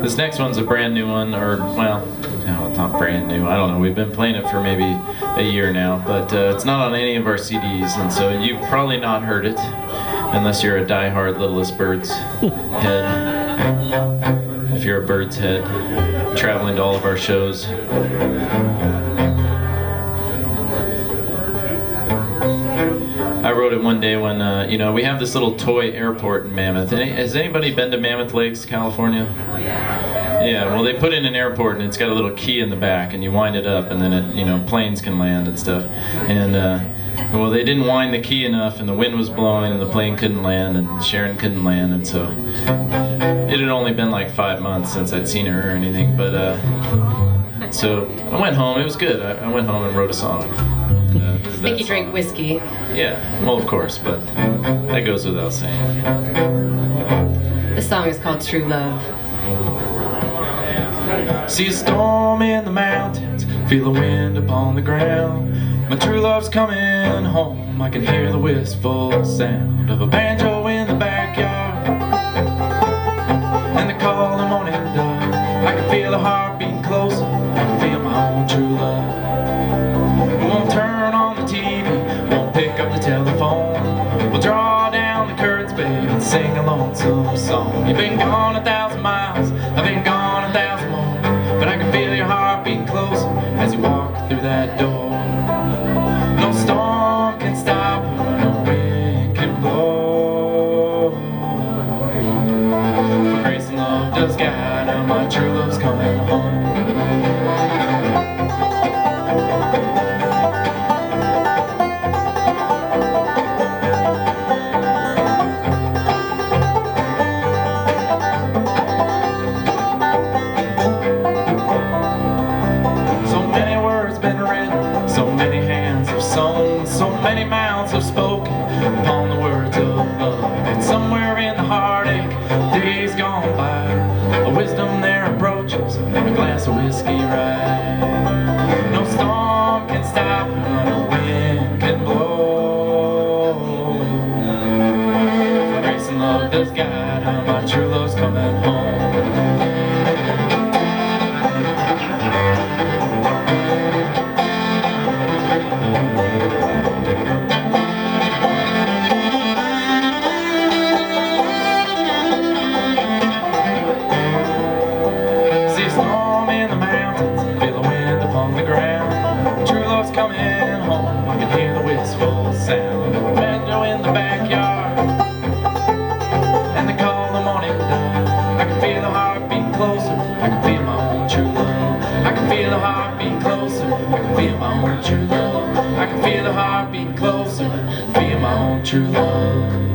This next one's a brand new one, or, well, no, it's not brand new. I don't know. We've been playing it for maybe a year now, but it's not on any of our CDs, and so you've probably not heard it, unless you're a diehard Littlest Bird's head. If you're a Bird's head, traveling to all of our shows. I wrote it one day when, you know, we have this little toy airport in Mammoth. Has anybody been to Mammoth Lakes, California? Yeah, well, they put in an airport and it's got a little key in the back, and you wind it up, and then it, you know, planes can land and stuff. And well, they didn't wind the key enough, and the wind was blowing, and the plane couldn't land, and Sharon couldn't land, and so it had only been like 5 months since I'd seen her or anything. But so I went home. It was good. I went home and wrote a song. I think you drink whiskey. Yeah, well, of course, but that goes without saying. This song is called True Love. See a storm in the mountains, feel the wind upon the ground. My true love's coming home, I can hear the wistful sound of a banjo in the backyard, and the call of morning dove. I can feel a heart beating closer, I can feel my own true love. Won't turn on the TV, won't pick up the telephone. We'll draw down the curtains, babe, and sing a lonesome song. You've been gone 1,000 miles, I've been gone 1,000 more, but I can feel your heart beating closer as you walk through that door. No storm can stop her, no wind can blow. For grace and love does guide her, my true love's coming home. So many mouths have spoken upon the words of love, and somewhere in the heartache, days gone by, a wisdom there approaches, a glass of whiskey right. No storm can stop her, no wind can blow. For grace and love does guide her, my true love's coming home. Coming home, I can hear the wistful sound of a banjo in the backyard, and the call of the morning dove. I can feel the heart beat closer, I can feel my own true love. I can feel the heart beat closer, I can feel my own true love. I can feel the heart beat closer, feel my own true love.